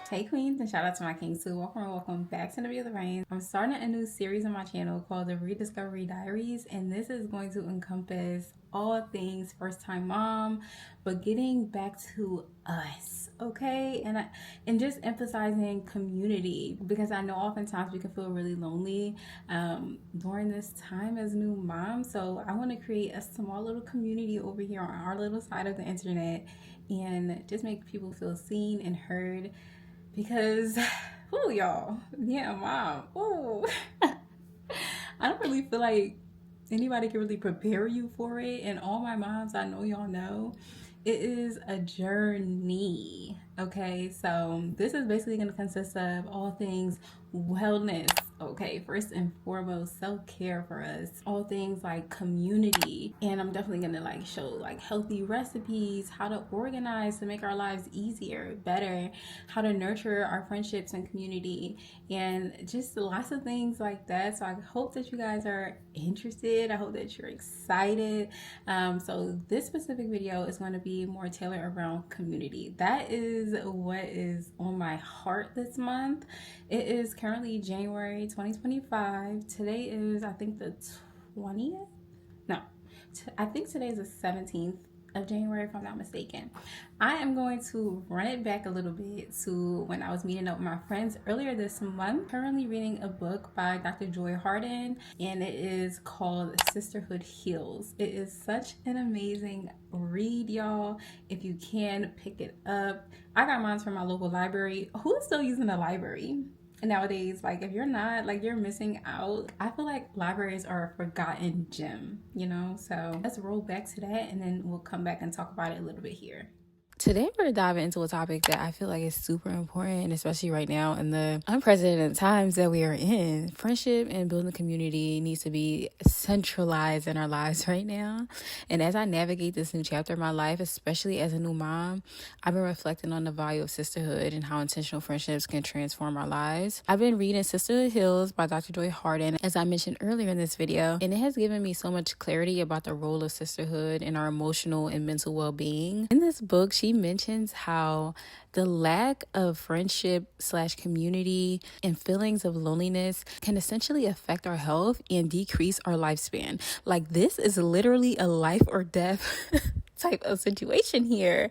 Hey queens, and shout out to my kings too. Welcome back to the Be of the Rain. I'm starting a new series on my channel called the Rediscovery Diaries, and this is going to encompass all things first time mom, but getting back to us, okay? And just emphasizing community, because I know oftentimes we can feel really lonely during this time as new moms. So I want to create a small little community over here on our little side of the internet and just make people feel seen and heard. Because, ooh, y'all, yeah, mom, ooh, I don't really feel like anybody can really prepare you for it. And all my moms, I know y'all know, it is a journey. Okay, so this is basically going to consist of all things wellness. Okay, first and foremost, self-care for us, all things like community, and I'm definitely gonna like show like healthy recipes, how to organize to make our lives easier, better, how to nurture our friendships and community, and just lots of things like that. So I hope that you guys are interested. I hope that you're excited. So this specific video is going to be more tailored around community. That is what is on my heart this month. It is currently January 2025. Today is, I think, the 20th? No, I think today is the 17th of January, if I'm not mistaken. I am going to run it back a little bit to when I was meeting up with my friends earlier this month. Currently reading a book by Dr. Joy Harden, and it is called Sisterhood Heals. It is such an amazing read, y'all. If you can pick it up, I got mine from my local library. Who is still using the library nowadays? Like, if you're not, like, you're missing out. I feel like libraries are a forgotten gem, you know? So let's roll back to that, and then we'll come back and talk about it a little bit here. Today, we're diving into a topic that I feel like is super important, especially right now in the unprecedented times that we are in. Friendship and building a community needs to be centralized in our lives right now. And as I navigate this new chapter of my life, especially as a new mom, I've been reflecting on the value of sisterhood and how intentional friendships can transform our lives. I've been reading Sisterhood Heals by Dr. Joy Harden, as I mentioned earlier in this video, and it has given me so much clarity about the role of sisterhood in our emotional and mental well-being. In this book, she mentions how the lack of friendship/community and feelings of loneliness can essentially affect our health and decrease our lifespan. Like, this is literally a life or death type of situation here.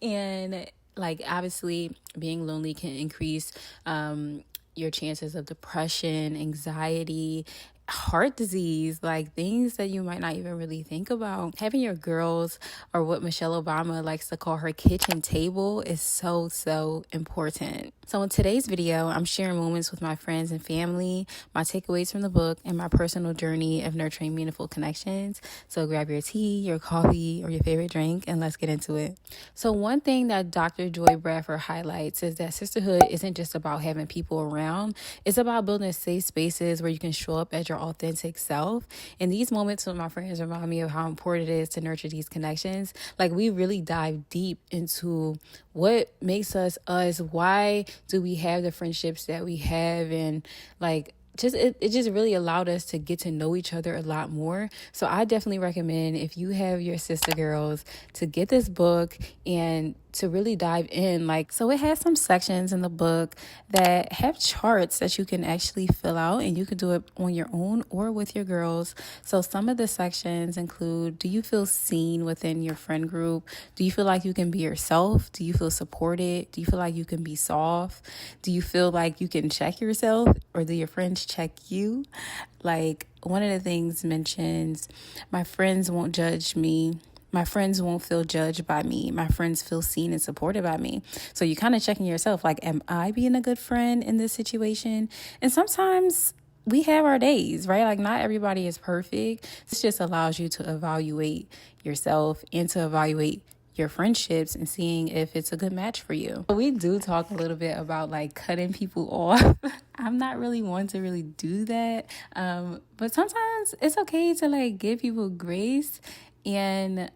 And like, obviously being lonely can increase your chances of depression, anxiety, heart disease, like things that you might not even really think about. Having your girls, or what Michelle Obama likes to call her kitchen table, is so important. So in today's video, I'm sharing moments with my friends and family, my takeaways from the book, and my personal journey of nurturing meaningful connections. So grab your tea, your coffee, or your favorite drink, and let's get into it. So one thing that Dr. Joy Bradford highlights is that sisterhood isn't just about having people around. It's about building safe spaces where you can show up as your authentic self. And these moments with my friends remind me of how important it is to nurture these connections. Like, we really dive deep into what makes us us, why do we have the friendships that we have, and like, it just really allowed us to get to know each other a lot more. So I definitely recommend, if you have your sister girls, to get this book and to really dive in. Like, so it has some sections in the book that have charts that you can actually fill out, and you can do it on your own or with your girls. So some of the sections include: do you feel seen within your friend group? Do you feel like you can be yourself? Do you feel supported? Do you feel like you can be soft? Do you feel like you can check yourself, or do your friends check you? Like, one of the things mentions, my friends won't judge me. My friends won't feel judged by me. My friends feel seen and supported by me. So you're kind of checking yourself, like, am I being a good friend in this situation? And sometimes we have our days, right? Like, not everybody is perfect. This just allows you to evaluate yourself and to evaluate your friendships and seeing if it's a good match for you. We do talk a little bit about like cutting people off. I'm not really one to really do that. But sometimes it's okay to like give people grace and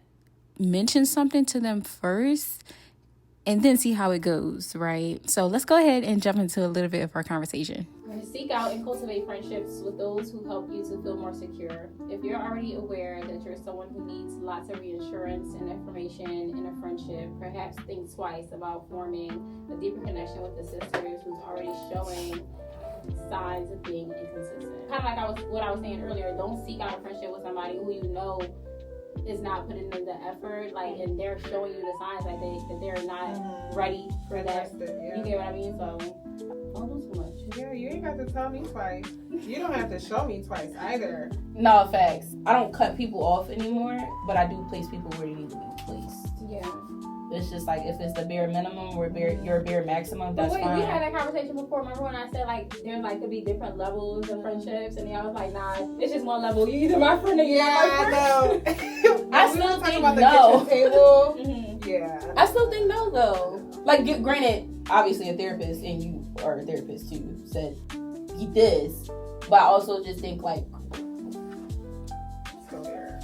mention something to them first, and then see how it goes, right? So let's go ahead and jump into a little bit of our conversation. Seek out and cultivate friendships with those who help you to feel more secure. If you're already aware that you're someone who needs lots of reassurance and information in a friendship, perhaps think twice about forming a deeper connection with the sisters who's already showing signs of being inconsistent. Kind of like what I was saying earlier, don't seek out a friendship with somebody who you know is not putting in the effort, like, and they're showing you the signs that they're not ready for that. You get what I mean? So don't do too much. Yeah, you ain't got to tell me twice. You don't have to show me twice either. No, facts. I don't cut people off anymore, but I do place people where they need to be placed. Yeah. It's just like if it's the bare minimum or your bare maximum, that's fine. We had that conversation before. Remember when I said like there like could be different levels of friendships, and I was like, nah, it's just one level. You either my friend or you're my friend. I know. I still think about the no. kitchen table. Mm-hmm. Yeah. I still think no though. Like, granted, obviously a therapist, and you are a therapist too, said he this, but I also just think like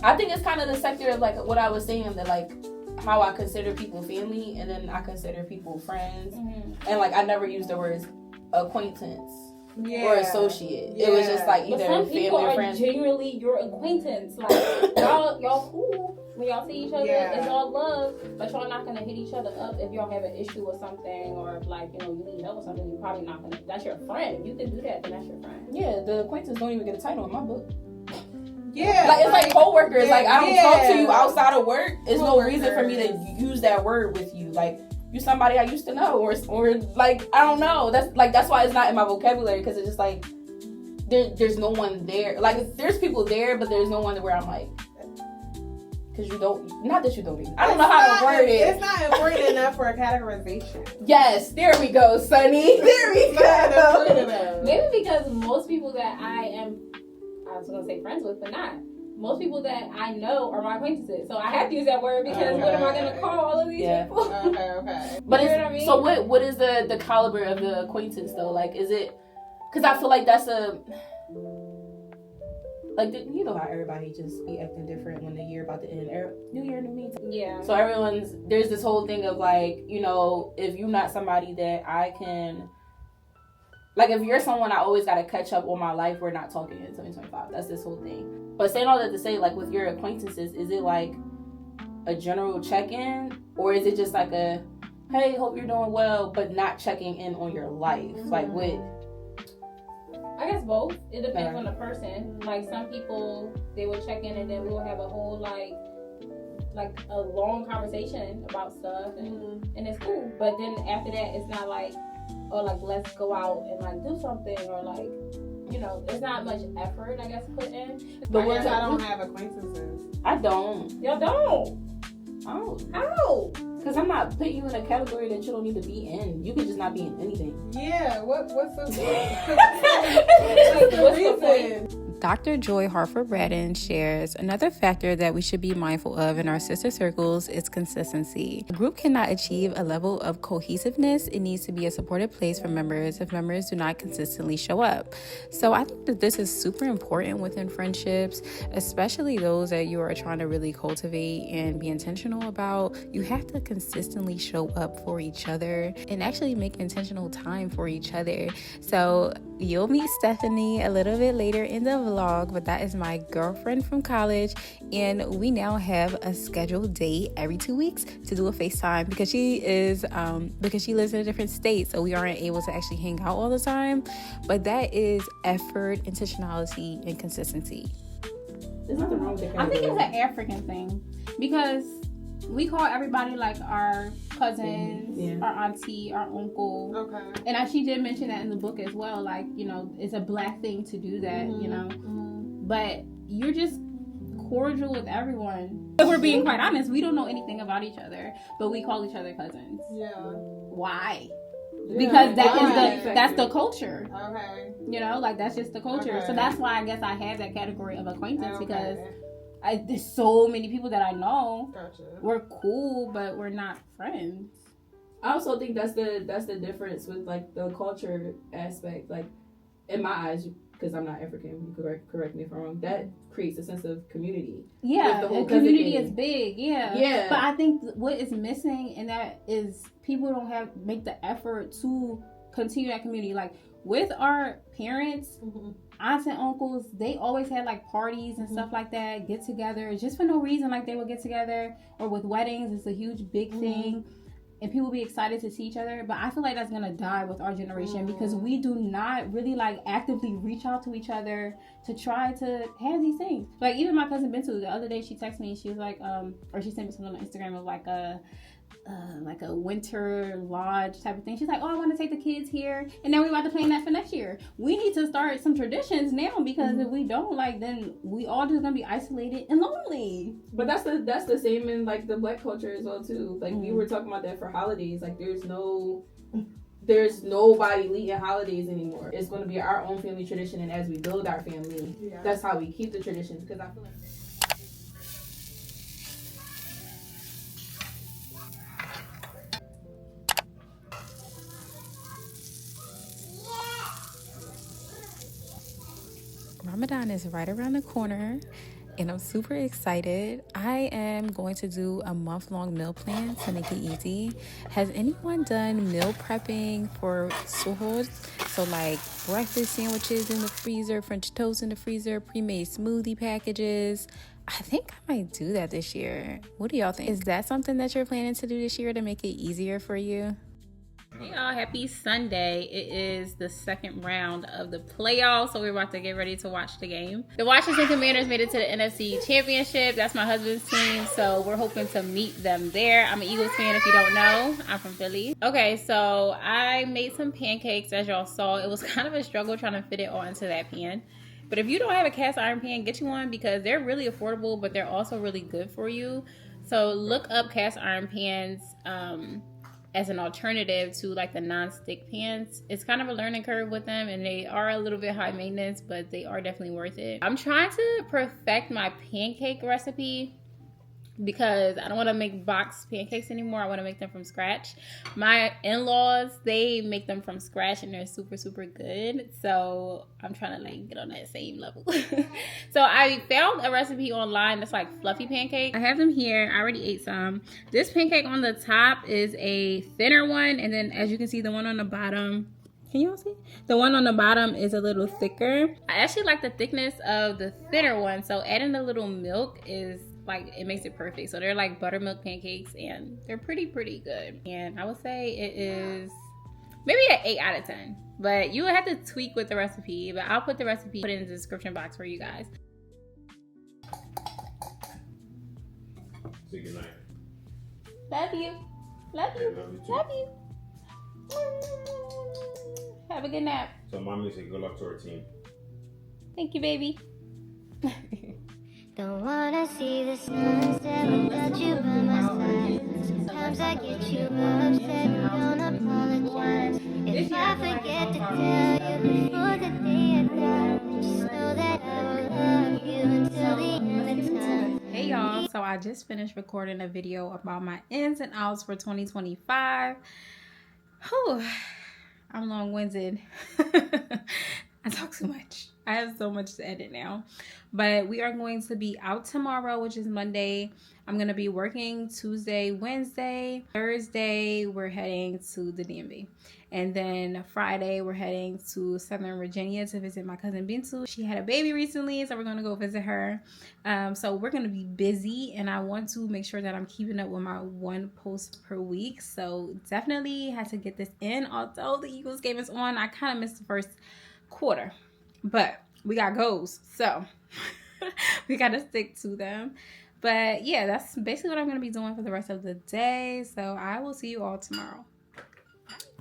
I think it's kind of the sector of like what I was saying, that like how I consider people family and then I consider people friends, and like I never use the words acquaintance or associate. It was just like either family or friends. Genuinely your acquaintance, like y'all cool when y'all see each other. It's all love, but y'all not gonna hit each other up if y'all have an issue or something, or if like you need help or something. You're probably not gonna. That's your friend. If you can do that, then that's your friend. Yeah, the acquaintance don't even get a title in my book. Yeah, like it's like co-workers. Like I don't talk to you outside of work. There's no reason for me to use that word with you. Like you somebody I used to know, or like I don't know. That's why it's not in my vocabulary, because it's just like there's no one there. Like there's people there, but there's no one where I'm like, because you don't. Not that you don't. I don't know how to word it. It's not important enough for a categorization. Yes, there we go, Sunny. There we go. Maybe because most people that I was gonna say friends with, but not. Most people that I know are my acquaintances, so I have to use that word because what am I gonna call all of these people? Okay. But you know what I mean? So what is the caliber of the acquaintance though? Like, is it? Because I feel like that's a like you know how everybody just be acting different when the year about to end. New year, new me. Yeah. So there's this whole thing of like, if you're not somebody that I can. Like, if you're someone I always got to catch up on my life, we're not talking in 2025. That's this whole thing. But saying all that to say, like, with your acquaintances, is it, like, a general check-in? Or is it just, like, a, hey, hope you're doing well, but not checking in on your life? Like, what? I guess both. It depends on the person. Like, some people, they will check in and then we'll have a whole, like a long conversation about stuff. And it's cool. But then after that, it's not, like, or like let's go out and like do something, or like there's not much effort I guess put in. But I don't have acquaintances. I don't. Y'all don't? Oh. How? Because I'm not putting you in a category that you don't need to be in. You could just not be in anything. Yeah. What's the reason? Dr. Joy Harford Braden shares another factor that we should be mindful of in our sister circles is consistency. A group cannot achieve a level of cohesiveness. It needs to be a supportive place for members if members do not consistently show up. So I think that this is super important within friendships, especially those that you are trying to really cultivate and be intentional about. You have to consistently show up for each other and actually make intentional time for each other. So you'll meet Stephanie a little bit later in the vlog, but that is my girlfriend from college, and we now have a scheduled date every 2 weeks to do a FaceTime because she lives in a different state, so we aren't able to actually hang out all the time. But that is effort, intentionality, and consistency. There's nothing wrong with it. I think it's an African thing because we call everybody like our cousins, our auntie, our uncle. Okay. And she did mention that in the book as well. Like, it's a black thing to do that, But you're just cordial with everyone. If we're being quite honest, we don't know anything about each other, but we call each other cousins. Yeah. Why? Yeah. Because that's the culture. Okay. Like that's just the culture. Okay. So that's why I guess I have that category of acquaintance because there's so many people that I know. Gotcha. We're cool, but we're not friends. I also think that's the difference with like the culture aspect. Like in my eyes, because I'm not African, you correct me if I'm wrong, that creates a sense of community. Yeah, the whole the community thing is big. Yeah. Yeah. But I think what is missing in that is people don't make the effort to continue that community. Like with our parents, aunts and uncles, they always had like parties and stuff like that, get together just for no reason. Like they would get together, or with weddings, it's a huge big thing. And people be excited to see each other. But I feel like that's going to die with our generation because we do not really like actively reach out to each other to try to have these things. Like even my cousin Bintu, the other day she texted me and she was like, or she sent me something on Instagram of like a winter lodge type of thing. She's like, oh, I want to take the kids here. And now we're about to plan that for next year. We need to start some traditions now because if we don't, like, then we all just gonna be isolated and lonely. But that's the same in like the Black culture as well too. Like we were talking about that for holidays. Like there's nobody leading holidays anymore. It's going to be our own family tradition, and as we build our family, that's how we keep the traditions. Because I feel like Ramadan is right around the corner and I'm super excited. I am going to do a month-long meal plan to make it easy. Has anyone done meal prepping for Sisterhood? So like breakfast sandwiches in the freezer, French toast in the freezer, pre-made smoothie packages. I think I might do that this year. What do y'all think? Is that something that you're planning to do this year to make it easier for you? Hey y'all, happy Sunday. It is the second round of the playoffs, so we're about to get ready to watch the game. The Washington Commanders made it to the NFC Championship. That's my husband's team, so we're hoping to meet them there. I'm an Eagles fan if you don't know. I'm from Philly. Okay, so I made some pancakes as y'all saw. It was kind of a struggle trying to fit it all into that pan. But if you don't have a cast iron pan, get you one because they're really affordable, but they're also really good for you. So look up cast iron pans as an alternative to like the non-stick pans. It's kind of a learning curve with them and they are a little bit high maintenance, but they are definitely worth it. I'm trying to perfect my pancake recipe because I don't want to make boxed pancakes anymore. I want to make them from scratch. My in-laws, they make them from scratch and they're super, super good. So I'm trying to like get on that same level. So I found a recipe online that's like fluffy pancake. I have them here. I already ate some. This pancake on the top is a thinner one. And then as you can see, the one on the bottom, can you all see? The one on the bottom is a little thicker. I actually like the thickness of the thinner one. So adding a little milk is like, it makes it perfect. So they're like buttermilk pancakes and they're pretty good. And I would say it is maybe an 8 out of 10. But you would have to tweak with the recipe. But I'll put the recipe in the description box for you guys. Say good night. Love you. Love you. Love you too. Love you. Have a good nap. So mommy said good luck to our team. Thank you, baby. Don't wanna see the sunset without you by my side. Sometimes I get you upset, don't apologize. If I forget to tell you before the day I die, just know that I will love you until the end of time. Hey y'all, so I just finished recording a video about my ins and outs for 2025. Whew, I'm long-winded. I talk too much. I have so much to edit now. But we are going to be out tomorrow, which is Monday. I'm going to be working Tuesday, Wednesday. Thursday, we're heading to the DMV. And then Friday, we're heading to Southern Virginia to visit my cousin Bintu. She had a baby recently, so we're going to go visit her. So we're going to be busy, and I want to make sure that I'm keeping up with my one post per week. So definitely had to get this in. Although the Eagles game is on, I kind of missed the first quarter. But we got goals, so we got to stick to them. But yeah, that's basically what I'm going to be doing for the rest of the day. So I will see you all tomorrow.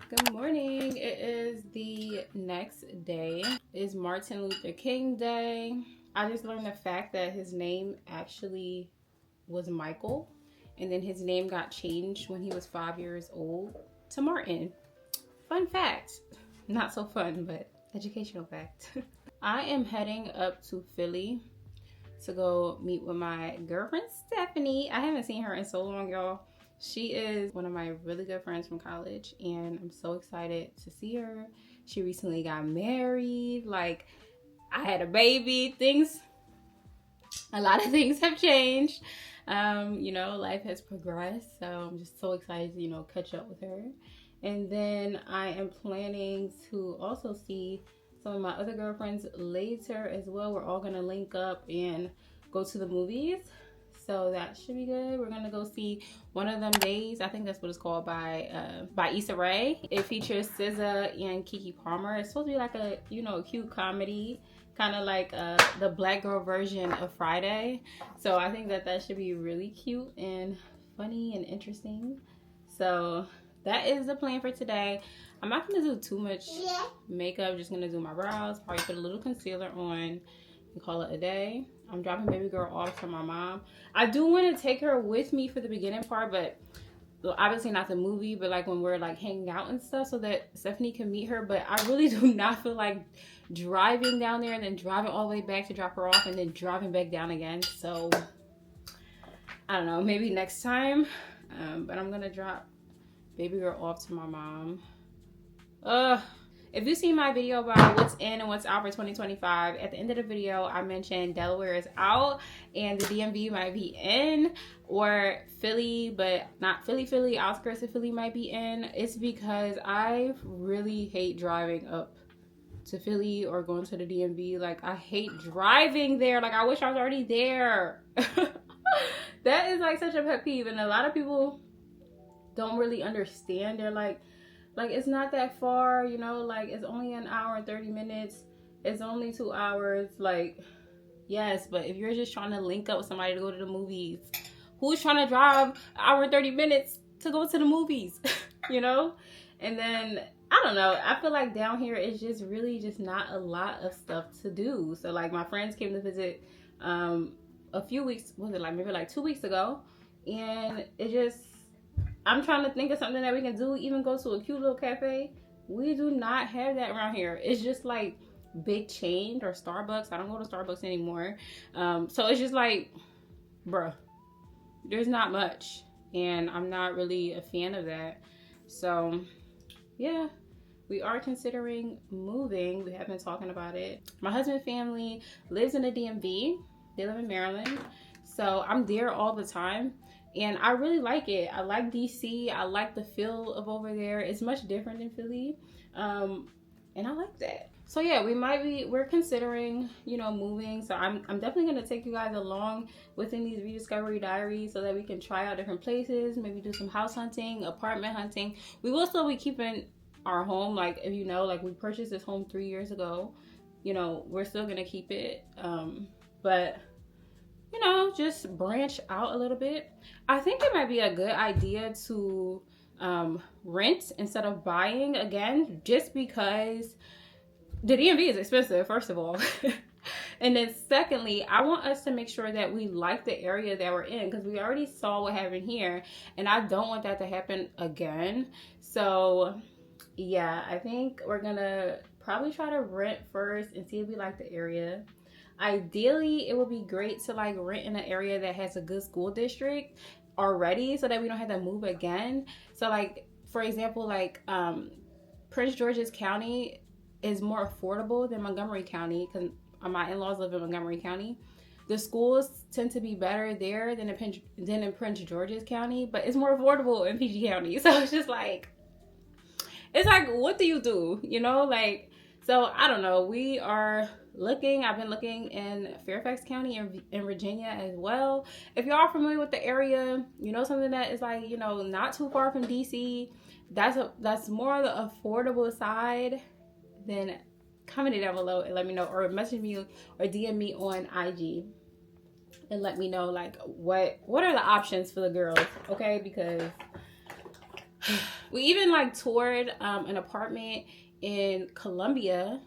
Good morning. It is the next day. It's Martin Luther King Day. I just learned the fact that his name actually was Michael. And then his name got changed when he was 5 years old to Martin. Fun fact. Not so fun, but educational fact. I am heading up to Philly to go meet with my girlfriend Stephanie. I haven't seen her in so long, y'all. She is one of my really good friends from college, and I'm so excited to see her. She recently got married. Like, I had a baby. A lot of things have changed. You know, life has progressed. So I'm just so excited to, you know, catch up with her. And then I am planning to also see some of my other girlfriends later as well. We're all gonna link up and go to the movies. So that should be good. We're gonna go see One of Them Days. I think that's what it's called by Issa Rae. It features SZA and Keke Palmer. It's supposed to be like a, you know, a cute comedy, kind of like the black girl version of Friday. So I think that should be really cute and funny and interesting. So that is the plan for today. I'm not gonna do too much makeup. Just gonna do my brows, probably put a little concealer on and call it a day. I'm dropping baby girl off to my mom. I do want to take her with me for the beginning part, but obviously not the movie, but like when we're like hanging out and stuff, so that Stephanie can meet her. But I really do not feel like driving down there and then driving all the way back to drop her off and then driving back down again. So I don't know, maybe next time. But I'm gonna drop baby girl off to my mom. If you've seen my video about what's in and what's out for 2025, at the end of the video, I mentioned Delaware is out and the DMV might be in, or Philly, but not Philly, outskirts of Philly might be in. It's because I really hate driving up to Philly or going to the DMV. Like, I hate driving there. Like, I wish I was already there. That is like such a pet peeve, and a lot of people don't really understand. They're like it's not that far, you know, like it's only an hour and 30 minutes. It's only 2 hours. Like, yes, but if you're just trying to link up with somebody to go to the movies, who's trying to drive an hour and 30 minutes to go to the movies? You know? And then, I don't know, I feel like down here it's just really just not a lot of stuff to do. So like my friends came to visit a few weeks, was it like maybe like 2 weeks ago, and it just, I'm trying to think of something that we can do, even go to a cute little cafe. We do not have that around here. It's just like big chain or Starbucks. I don't go to Starbucks anymore. So it's just like, bruh, there's not much. And I'm not really a fan of that. So yeah, we are considering moving. We have been talking about it. My husband's family lives in the DMV. They live in Maryland. So I'm there all the time. And I really like it. I like DC. I like the feel of over there. It's much different than Philly. And I like that. So yeah, we're considering, you know, moving. So I'm definitely going to take you guys along within these Rediscovery Diaries so that we can try out different places, maybe do some house hunting, apartment hunting. We will still be keeping our home. Like, if you know, like we purchased this home 3 years ago, you know, we're still going to keep it. But you know, just branch out a little bit. I think it might be a good idea to rent instead of buying again, just because the DMV is expensive, first of all. And then secondly, I want us to make sure that we like the area that we're in, because we already saw what happened here and I don't want that to happen again. So yeah, I think we're gonna probably try to rent first and see if we like the area. Ideally, it would be great to like rent in an area that has a good school district already so that we don't have to move again. So like, for example, like Prince George's County is more affordable than Montgomery County, because my in-laws live in Montgomery County. The schools tend to be better there than in Prince George's County, but it's more affordable in PG County. So it's just like, it's like, what do you do? You know, like, so I don't know. We are looking. I've been looking in Fairfax County in Virginia as well. If y'all are familiar with the area, you know, something that is like, you know, not too far from DC, that's more on the affordable side, then comment it down below and let me know, or message me or DM me on IG and let me know like what are the options for the girls, okay? Because we even like toured an apartment in Columbia,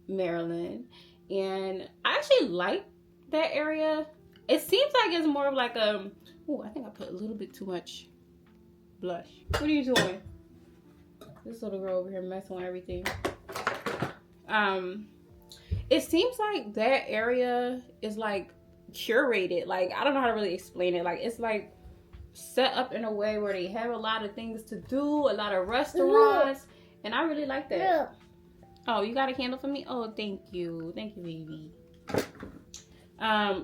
Maryland, and I actually like that area. It seems like it's more of like a, oh, I think I put a little bit too much blush. What are you doing? This little girl over here messing with everything. It seems like that area is like curated. Like, I don't know how to really explain it. Like, it's like set up in a way where they have a lot of things to do, a lot of restaurants, and I really like that. Oh, you got a candle for me? Oh, thank you, baby.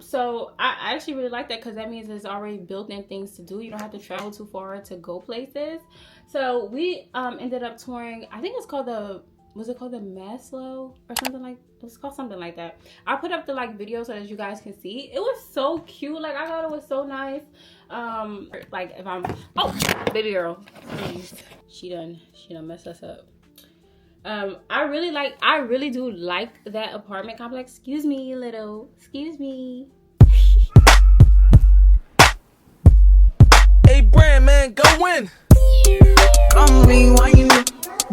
So I actually really like that because that means there's already built-in things to do. You don't have to travel too far to go places. So we ended up touring, I think it's called was it called the Maslow or something like, it was called something like that. I'll put up the like video so that you guys can see. It was so cute. Like I thought it was so nice. Like if I'm, oh, baby girl, please. She done messed us up. I really do like that apartment complex. Excuse me. Hey, brand man, go win. Come rewind it.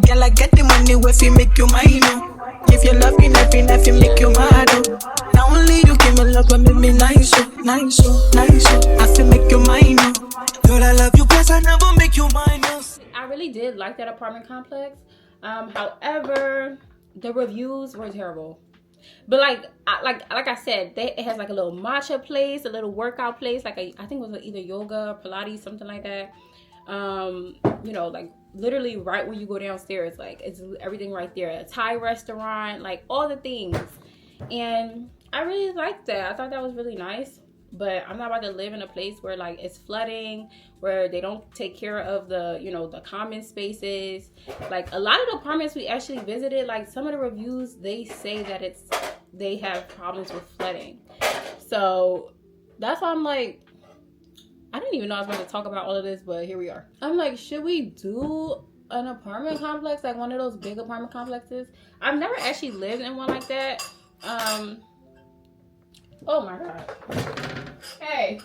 Girl, I get the money if you make you mine. If you love me, nothing, make you mad. Not only you give me love, but make me nice. I feel make you mine. Girl, I love you, plus I never make you mine. I really did like that apartment complex. However, the reviews were terrible. But like I said, it has like a little matcha place, a little workout place, like I think it was either yoga or Pilates, something like that. You know, like literally right when you go downstairs, like it's everything right there. A Thai restaurant, like all the things. And I really liked that. I thought that was really nice. But I'm not about to live in a place where like it's flooding, where they don't take care of the, you know, the common spaces. Like a lot of the apartments we actually visited, like some of the reviews, they say that they have problems with flooding. So that's why I'm like, I didn't even know I was going to talk about all of this, but here we are. I'm like, should we do an apartment complex, like one of those big apartment complexes? I've never actually lived in one like that. Oh my God. Hey.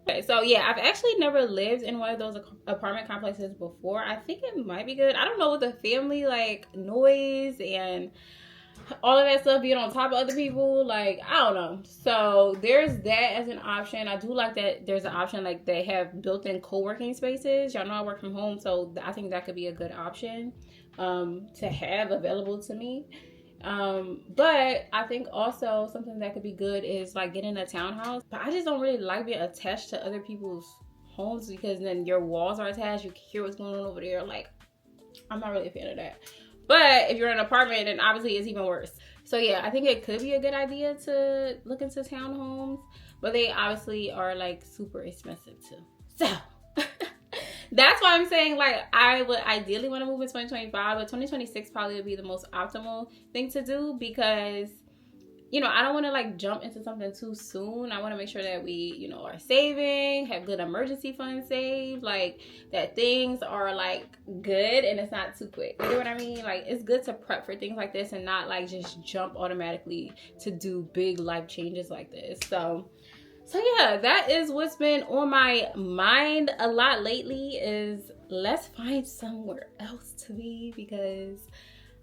Okay, so yeah, I've actually never lived in one of those apartment complexes before. I think it might be good. I don't know, with the family, like noise and all of that stuff being on top of other people, like I don't know. So there's that as an option. I do like that there's an option like they have built-in co-working spaces. Y'all know I work from home, so I think that could be a good option to have available to me. But I think also something that could be good is like getting a townhouse. But I just don't really like being attached to other people's homes, because then your walls are attached, you can hear what's going on over there. Like I'm not really a fan of that. But if you're in an apartment, then obviously it's even worse. So yeah, I think it could be a good idea to look into townhomes, but they obviously are like super expensive too. So that's why I'm saying like I would ideally want to move in 2025, but 2026 probably would be the most optimal thing to do, because you know, I don't want to like jump into something too soon. I want to make sure that we, you know, are saving, have good emergency funds saved, like that things are like good and it's not too quick. You know what I mean? Like it's good to prep for things like this and not like just jump automatically to do big life changes like this. So yeah, that is what's been on my mind a lot lately, is let's find somewhere else to be, because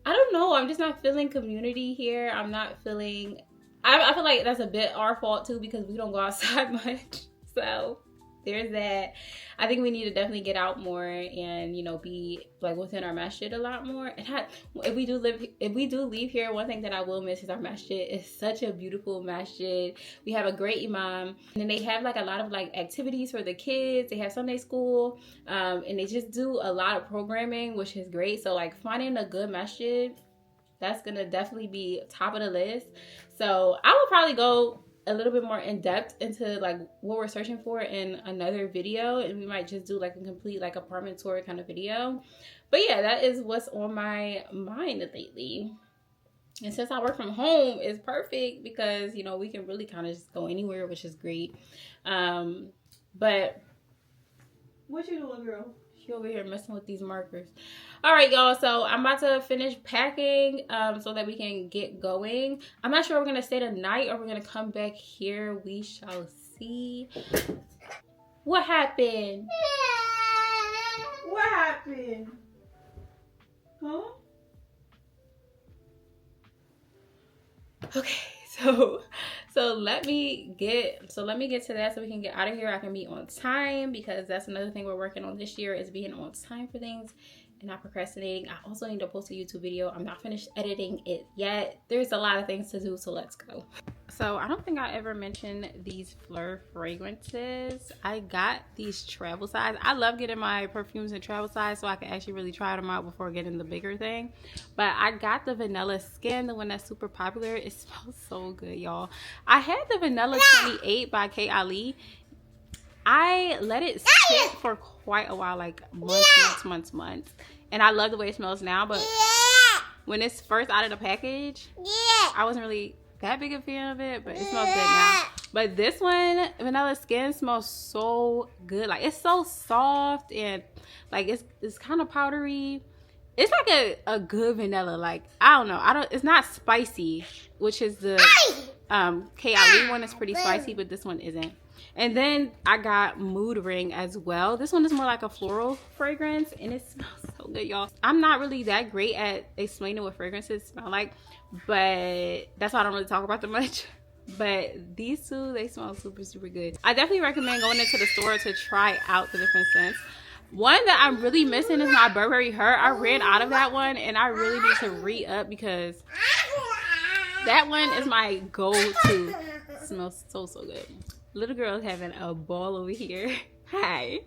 I don't know, I'm just not feeling community here. I'm not feeling, I feel like that's a bit our fault too, because we don't go outside much. So there's that. I think we need to definitely get out more and, you know, be like within our masjid a lot more. And if we do leave here, one thing that I will miss is our masjid. It's such a beautiful masjid. We have a great imam, and then they have like a lot of like activities for the kids. They have Sunday school, and they just do a lot of programming, which is great. So like finding a good masjid, that's gonna definitely be top of the list. So I will probably go a little bit more in depth into like what we're searching for in another video, and we might just do like a complete like apartment tour kind of video. But yeah, that is what's on my mind lately. And since I work from home, it's perfect because, you know, we can really kind of just go anywhere, which is great. But what you doing, girl? She over here messing with these markers. All right, y'all, so I'm about to finish packing so that we can get going. I'm not sure we're gonna stay the night or we're gonna come back here. We shall see. What happened? What happened? Huh? Okay, so let me get to that so we can get out of here. I can be on time, because that's another thing we're working on this year, is being on time for things and not procrastinating. I also need to post a YouTube video. I'm not finished editing it yet. There's a lot of things to do, so let's go. So I don't think I ever mentioned these Fleur fragrances. I got these travel size. I love getting my perfumes in travel size so I can actually really try them out before getting the bigger thing. But I got the Vanilla Skin, the one that's super popular. It smells so good, y'all. I had the Vanilla 28 by K. Ali. I let it sit for quite a while, like months. And I love the way it smells now, but when it's first out of the package, I wasn't really that big a fan of it, but it smells good now. But this one, Vanilla Skin, smells so good. Like, it's so soft and like it's kind of powdery. It's like a good vanilla. Like, I don't know. It's not spicy, which is the K. Ali one is pretty spicy, but this one isn't. And then I got Mood Ring as well. This one is more like a floral fragrance, and it smells so good, y'all. I'm not really that great at explaining what fragrances smell like, but that's why I don't really talk about them much. But these two, they smell super, super good. I definitely recommend going into the store to try out the different scents. One that I'm really missing is my Burberry Her. I ran out of that one, and I really need to re-up because that one is my go-to. It smells so, so good. Little girl's having a ball over here. Hi.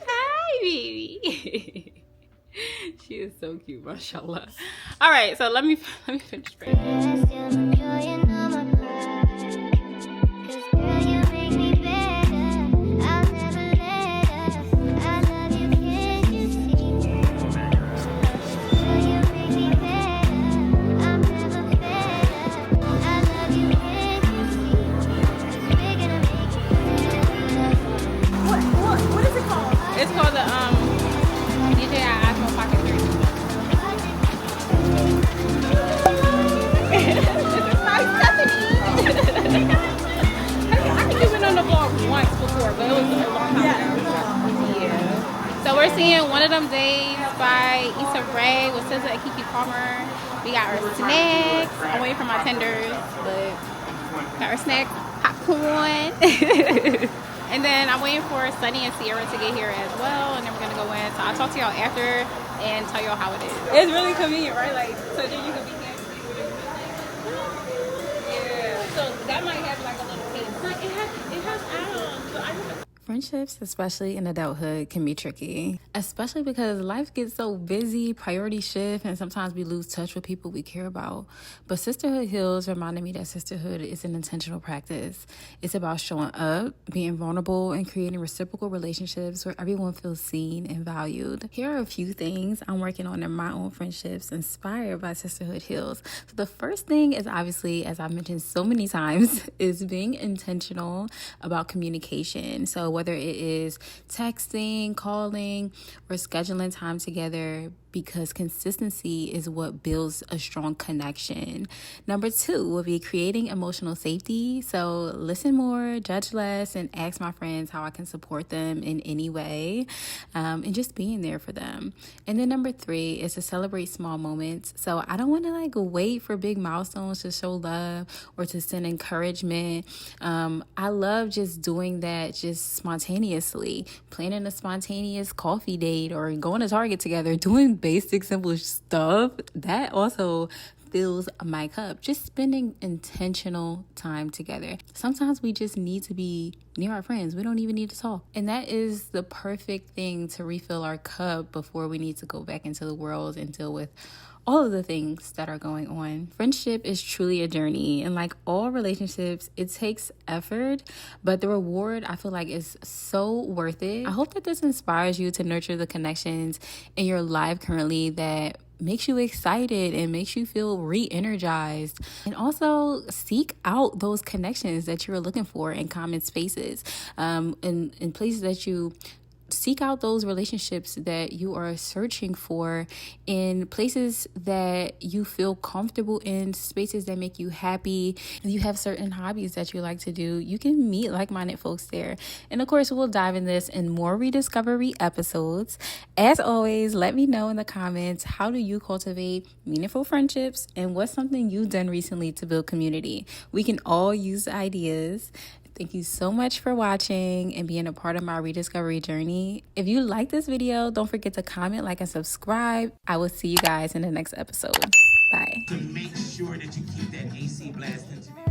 Hi, baby. She is so cute, mashallah. All right, so let me finish praying. It's called the DJI Osmo Pocket 3. This is my Stephanie. I think you've been on the vlog once before, but it was a long time ago. Yeah. So we're seeing One of Them Days by Issa Rae with SZA and Keke Palmer. We got our snacks. I'm waiting for my tenders, but got our snacks, popcorn. And then I'm waiting for Sunny and Sierra to get here as well, and then we're gonna go in. So I'll talk to y'all after and tell y'all how it is. It's really convenient, right? Like, so then you can be here. Yeah. So that might have like a little case. It has add-ons. So I just... Friendships, especially in adulthood, can be tricky, especially because life gets so busy, priorities shift, and sometimes we lose touch with people we care about. But Sisterhood Heals reminded me that sisterhood is an intentional practice. It's about showing up, being vulnerable, and creating reciprocal relationships where everyone feels seen and valued. Here are a few things I'm working on in my own friendships inspired by Sisterhood Heals. So the first thing is obviously, as I've mentioned so many times, is being intentional about communication. So whether it is texting, calling, or scheduling time together, because consistency is what builds a strong connection. Number 2 will be creating emotional safety. So listen more, judge less, and ask my friends how I can support them in any way, and just being there for them. And then number 3 is to celebrate small moments. So I don't want to like wait for big milestones to show love or to send encouragement. I love just doing that just spontaneously, planning a spontaneous coffee date or going to Target together, doing basic simple stuff. That also fills my cup. Just spending intentional time together. Sometimes we just need to be near our friends. We don't even need to talk. And that is the perfect thing to refill our cup before we need to go back into the world and deal with all of the things that are going on. Friendship is truly a journey, and like all relationships, it takes effort, but the reward I feel like is so worth it. I hope that this inspires you to nurture the connections in your life currently that makes you excited and makes you feel re-energized, and also seek out those connections that you're looking for in common spaces, in places that you seek out those relationships that you are searching for in places that you feel comfortable in, spaces that make you happy. If you have certain hobbies that you like to do, you can meet like-minded folks there. And of course, we'll dive in this in more Rediscovery episodes. As always, let me know in the comments, how do you cultivate meaningful friendships, and what's something you've done recently to build community? We can all use ideas. Thank you so much for watching and being a part of my rediscovery journey. If you like this video, don't forget to comment, like, and subscribe. I will see you guys in the next episode. Bye. To make sure that you keep that AC blast engineer.